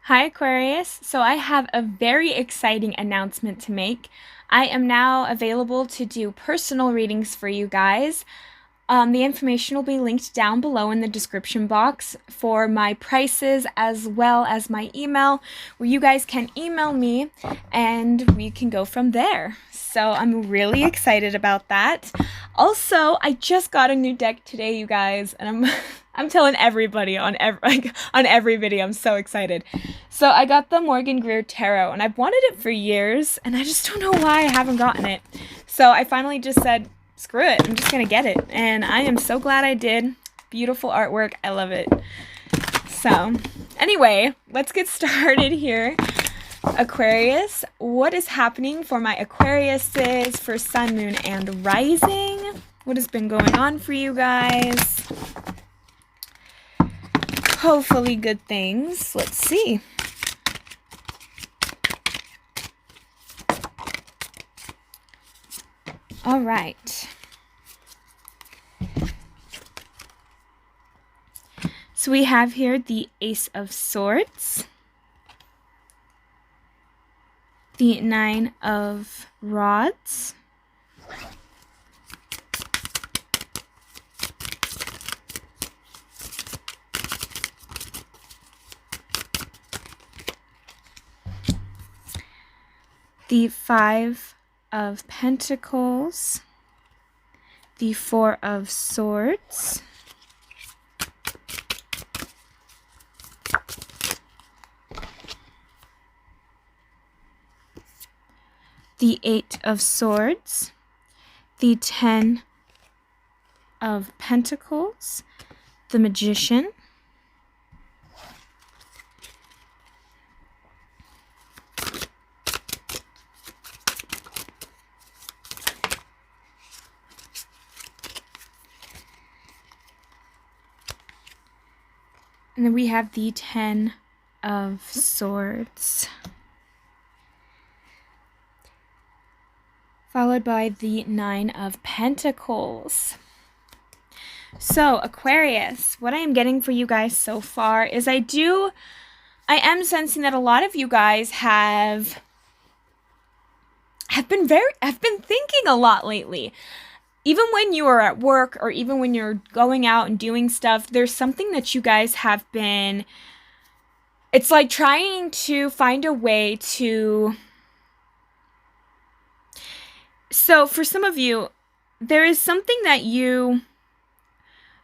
Hi, Aquarius. So, I have a very exciting announcement to make. I am now available to do personal readings for you guys. The information will be linked down below in the description box for my prices as well as my email, where you guys can email me and we can go from there. So, I'm really excited about that. Also, I just got a new deck today, you guys, and I'm telling everybody on every video. I'm so excited. So I got the Morgan Greer Tarot, and I've wanted it for years, and I just don't know why I haven't gotten it. So I finally just said, screw it, I'm just gonna get it, and I am so glad I did. Beautiful artwork, I love it. So anyway, let's get started here. Aquarius, what is happening for my Aquariuses for Sun, Moon, and Rising? What has been going on for you guys? Hopefully good things. Let's see. All right. So we have here the Ace of Swords, the Nine of Rods, the Five of Pentacles, the Four of Swords, the Eight of Swords, the Ten of Pentacles, the Magician, and then we have the Ten of Swords, followed by the Nine of Pentacles. So, Aquarius, what I am getting for you guys so far is I am sensing that a lot of you guys have been thinking a lot lately. Even when you are at work or even when you're going out and doing stuff, there's something that you guys have been, it's like trying to find a way to, so for some of you, there is something that you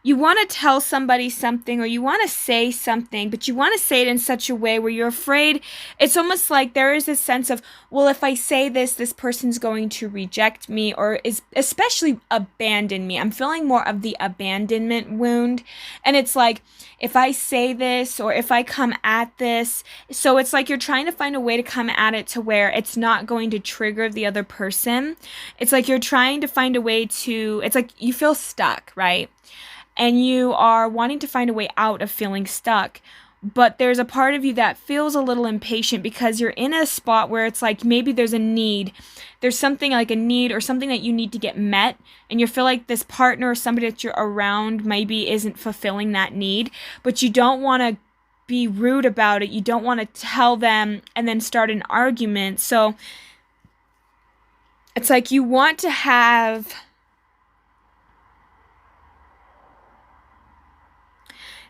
want to tell somebody something, or you want to say something, but you want to say it in such a way where you're afraid. It's almost like there is a sense of, well, if I say this, this person's going to reject me, or is especially abandon me. I'm feeling more of the abandonment wound. And it's like, if I say this, or if I come at this, so it's like you're trying to find a way to come at it to where it's not going to trigger the other person. It's like you're trying to find a way to, it's like you feel stuck, right? And you are wanting to find a way out of feeling stuck. But there's a part of you that feels a little impatient because you're in a spot where it's like maybe there's a need. There's something like a need or something that you need to get met. And you feel like this partner or somebody that you're around maybe isn't fulfilling that need. But you don't want to be rude about it. You don't want to tell them and then start an argument. So it's like you want to have...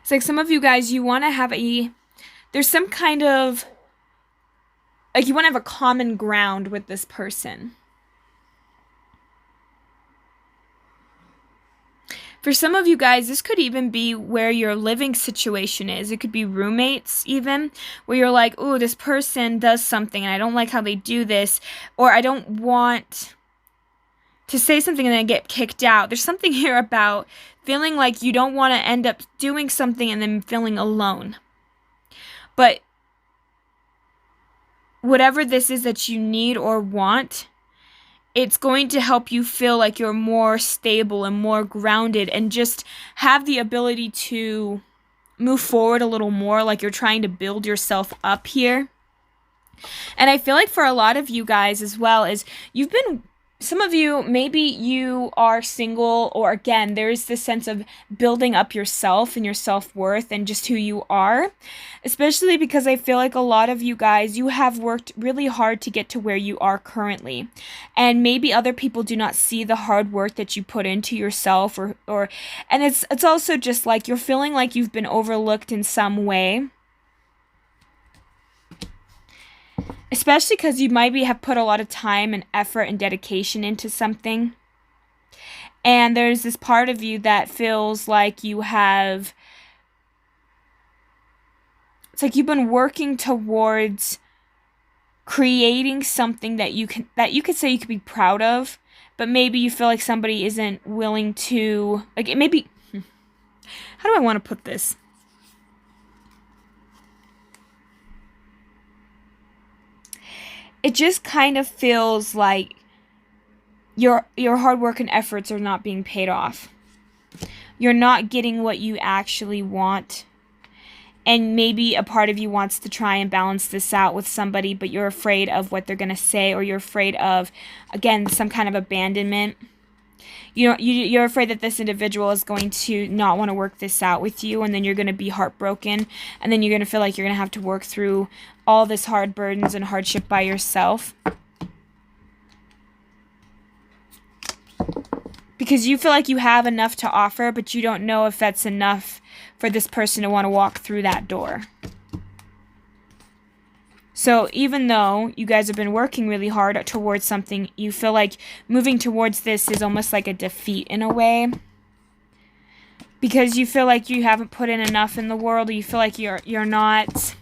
It's like some of you guys, you want to have there's some kind of, like you want to have a common ground with this person. For some of you guys, this could even be where your living situation is. It could be roommates even, where you're like, oh, this person does something and I don't like how they do this, or I don't want to say something and then get kicked out. There's something here about feeling like you don't want to end up doing something and then feeling alone. But whatever this is that you need or want, it's going to help you feel like you're more stable and more grounded and just have the ability to move forward a little more, like you're trying to build yourself up here. And I feel like for a lot of you guys as well, is you've been some of you, maybe you are single, or again, there's this sense of building up yourself and your self-worth and just who you are. Especially because I feel like a lot of you guys, you have worked really hard to get to where you are currently. And maybe other people do not see the hard work that you put into yourself, or and it's also just like you're feeling like you've been overlooked in some way. Especially because you maybe have put a lot of time and effort and dedication into something. And there's this part of you that feels like you have... It's like you've been working towards creating something that you could say you could be proud of. But maybe you feel like somebody isn't willing to... Like, it maybe... How do I want to put this? It just kind of feels like your hard work and efforts are not being paid off. You're not getting what you actually want. And maybe a part of you wants to try and balance this out with somebody, but you're afraid of what they're going to say, or you're afraid of, again, some kind of abandonment. You're afraid that this individual is going to not want to work this out with you, and then you're going to be heartbroken, and then you're going to feel like you're going to have to work through all this hard burdens and hardship by yourself. Because you feel like you have enough to offer, but you don't know if that's enough for this person to want to walk through that door. So even though you guys have been working really hard towards something, you feel like moving towards this is almost like a defeat in a way. Because you feel like you haven't put in enough in the world, or you feel like you're not...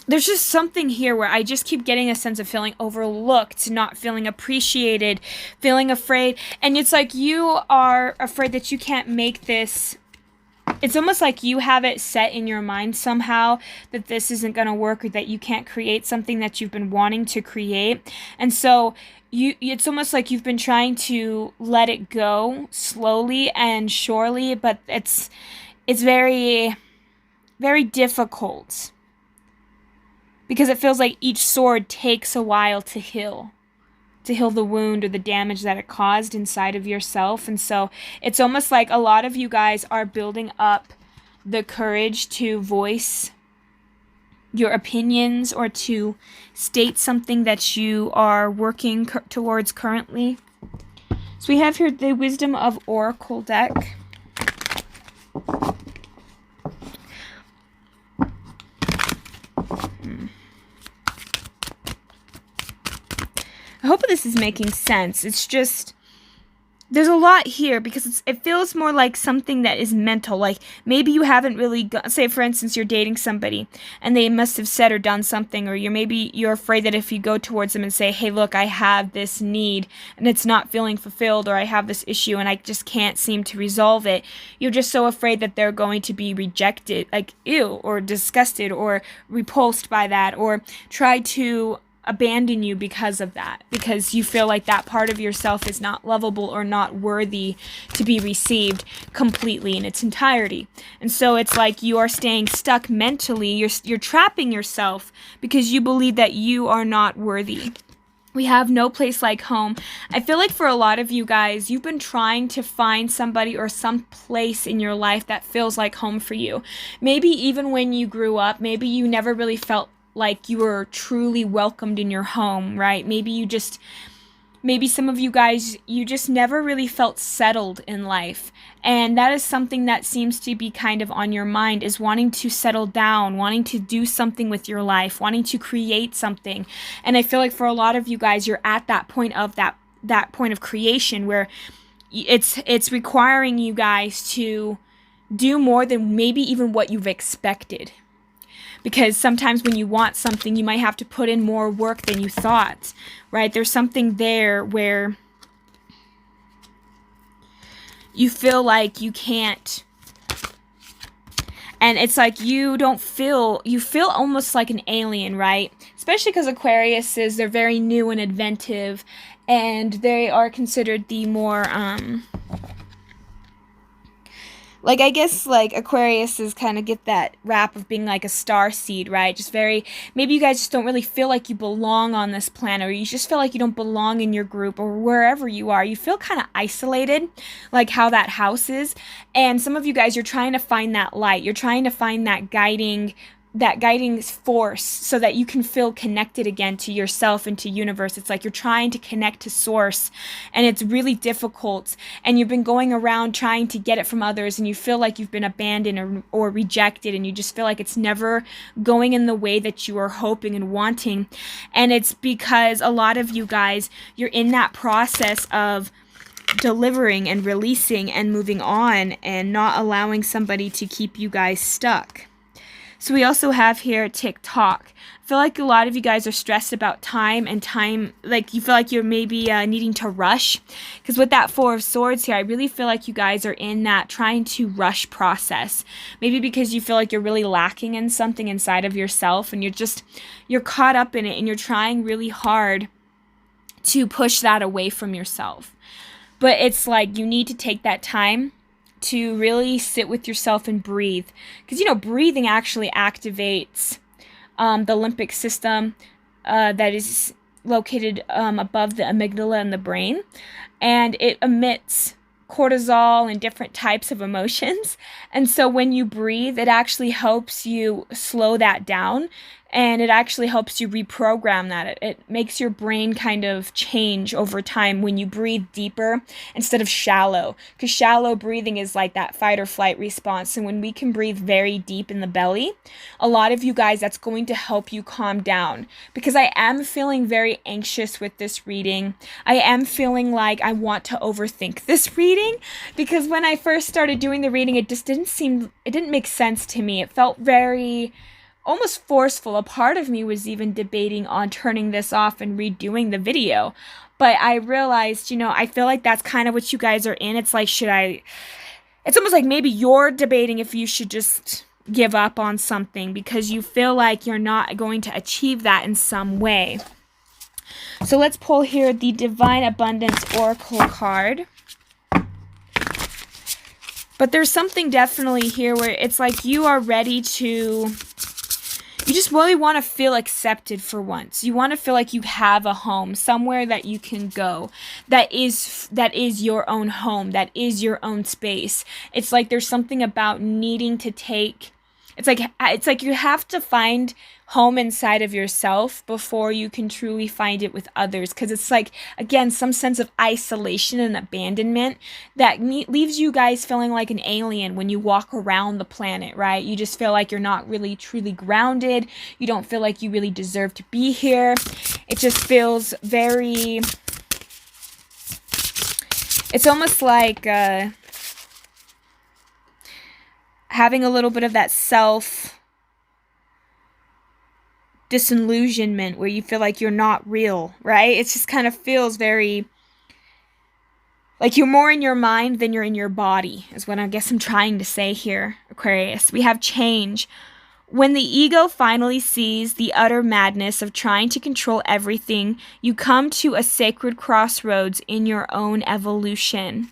There's just something here where I just keep getting a sense of feeling overlooked, not feeling appreciated, feeling afraid. And it's like you are afraid that you can't make this... It's almost like you have it set in your mind somehow that this isn't going to work, or that you can't create something that you've been wanting to create. And so it's almost like you've been trying to let it go slowly and surely, but it's very, very difficult. Because it feels like each sword takes a while to heal the wound or the damage that it caused inside of yourself. And so it's almost like a lot of you guys are building up the courage to voice your opinions, or to state something that you are working towards currently. So we have here the Wisdom of Oracle deck. I hope this is making sense. It's just, there's a lot here because it feels more like something that is mental. Like maybe you haven't really say for instance you're dating somebody and they must have said or done something, or you're afraid that if you go towards them and say, hey look, I have this need and it's not feeling fulfilled, or I have this issue and I just can't seem to resolve it, you're just so afraid that they're going to be rejected, like ew, or disgusted or repulsed by that, or try to abandon you because of that, because you feel like that part of yourself is not lovable or not worthy to be received completely in its entirety. And so it's like you are staying stuck mentally, you're trapping yourself because you believe that you are not worthy. We have no place like home. I feel like for a lot of you guys, you've been trying to find somebody or some place in your life that feels like home for you. Maybe even when you grew up, maybe you never really felt like you were truly welcomed in your home, right? Maybe some of you guys, you just never really felt settled in life. And that is something that seems to be kind of on your mind, is wanting to settle down, wanting to do something with your life, wanting to create something. And I feel like for a lot of you guys, you're at that point of that point of creation where it's requiring you guys to do more than maybe even what you've expected. Because sometimes when you want something, you might have to put in more work than you thought, right? There's something there where you feel like you can't. And it's like you feel almost like an alien, right? Especially because Aquarius they're very new and inventive, and they are considered the more, like, I guess, like, Aquarius is kind of get that rap of being like a star seed, right? Just very, maybe you guys just don't really feel like you belong on this planet, or you just feel like you don't belong in your group, or wherever you are. You feel kind of isolated, like how that house is. And some of you guys, you're trying to find that light. You're trying to find that guiding force so that you can feel connected again to yourself and to universe. It's like you're trying to connect to source, and it's really difficult, and you've been going around trying to get it from others, and you feel like you've been abandoned or rejected, and you just feel like it's never going in the way that you are hoping and wanting. And it's because a lot of you guys, you're in that process of delivering and releasing and moving on, and not allowing somebody to keep you guys stuck. So we also have here TikTok. I feel like a lot of you guys are stressed about time, like you feel like you're maybe needing to rush. Because with that Four of Swords here, I really feel like you guys are in that trying to rush process. Maybe because you feel like you're really lacking in something inside of yourself, and you're caught up in it, and you're trying really hard to push that away from yourself. But it's like you need to take that time to really sit with yourself and breathe. Because, breathing actually activates the limbic system that is located above the amygdala in the brain. And it emits cortisol and different types of emotions. And so when you breathe, it actually helps you slow that down. And it actually helps you reprogram that. It makes your brain kind of change over time when you breathe deeper instead of shallow. Because shallow breathing is like that fight or flight response. And when we can breathe very deep in the belly, a lot of you guys, that's going to help you calm down. Because I am feeling very anxious with this reading. I am feeling like I want to overthink this reading. Because when I first started doing the reading, it didn't make sense to me. It felt very almost forceful. A part of me was even debating on turning this off and redoing the video. But I realized, I feel like that's kind of what you guys are in. It's like, it's almost like maybe you're debating if you should just give up on something because you feel like you're not going to achieve that in some way. So let's pull here the Divine Abundance Oracle card. But there's something definitely here where it's like you are ready to... You just really want to feel accepted for once. You want to feel like you have a home, somewhere that you can go, that is your own home, that is your own space. It's like there's something about needing to take... It's like you have to find home inside of yourself before you can truly find it with others. Because it's like, again, some sense of isolation and abandonment that leaves you guys feeling like an alien when you walk around the planet, right? You just feel like you're not really truly grounded. You don't feel like you really deserve to be here. It just feels very... It's almost like... having a little bit of that self-disillusionment where you feel like you're not real, right? It just kind of feels very like you're more in your mind than you're in your body, is what I guess I'm trying to say here, Aquarius. We have change. When the ego finally sees the utter madness of trying to control everything, you come to a sacred crossroads in your own evolution.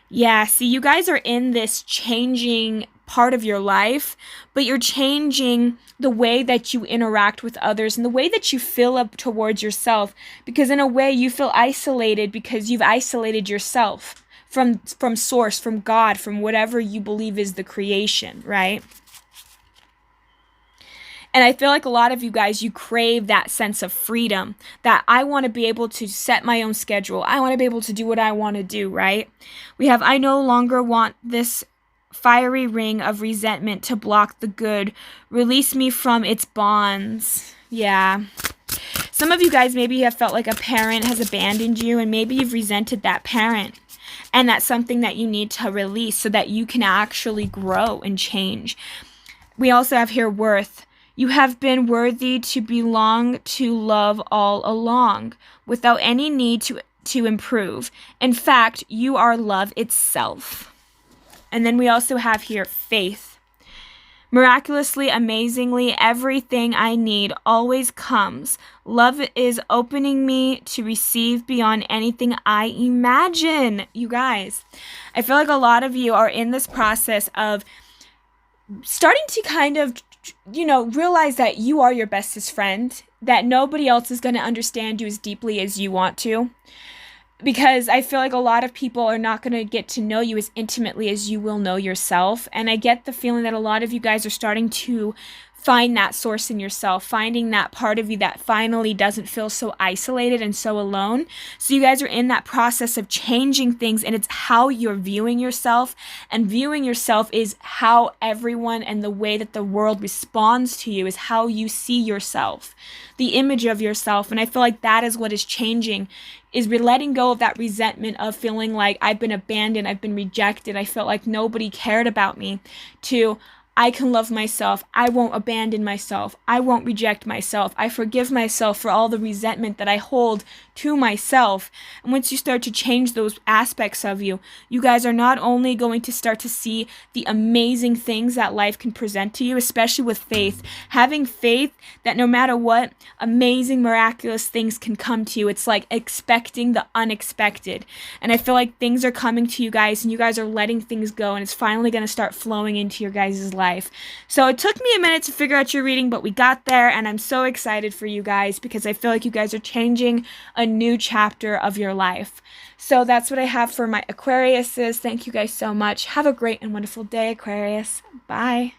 Yeah, see, you guys are in this changing part of your life, but you're changing the way that you interact with others and the way that you feel up towards yourself, because in a way you feel isolated because you've isolated yourself from source, from God, from whatever you believe is the creation, right? And I feel like a lot of you guys, you crave that sense of freedom, that I want to be able to set my own schedule. I want to be able to do what I want to do, right? We have, I no longer want this fiery ring of resentment to block the good. Release me from its bonds. Yeah. Some of you guys maybe have felt like a parent has abandoned you, and maybe you've resented that parent. And that's something that you need to release so that you can actually grow and change. We also have here worth. You have been worthy to belong to love all along, without any need to improve. In fact, you are love itself. And then we also have here faith. Miraculously, amazingly, everything I need always comes. Love is opening me to receive beyond anything I imagine. You guys, I feel like a lot of you are in this process of starting to kind of, realize that you are your bestest friend, that nobody else is going to understand you as deeply as you want to. Because I feel like a lot of people are not going to get to know you as intimately as you will know yourself. And I get the feeling that a lot of you guys are starting to find that source in yourself, finding that part of you that finally doesn't feel so isolated and so alone. So you guys are in that process of changing things, and it's how you're viewing yourself. And viewing yourself is how everyone and the way that the world responds to you is how you see yourself, the image of yourself. And I feel like that is what is changing, is we're letting go of that resentment of feeling like I've been abandoned, I've been rejected, I felt like nobody cared about me, to I can love myself. I won't abandon myself. I won't reject myself. I forgive myself for all the resentment that I hold to myself. And once you start to change those aspects of you, you guys are not only going to start to see the amazing things that life can present to you, especially with faith. Having faith that no matter what, amazing, miraculous things can come to you. It's like expecting the unexpected. And I feel like things are coming to you guys, and you guys are letting things go, and it's finally going to start flowing into your guys' life. So it took me a minute to figure out your reading, but we got there, and I'm so excited for you guys because I feel like you guys are changing a new chapter of your life. So that's what I have for my Aquariuses. Thank you guys so much. Have a great and wonderful day, Aquarius. Bye.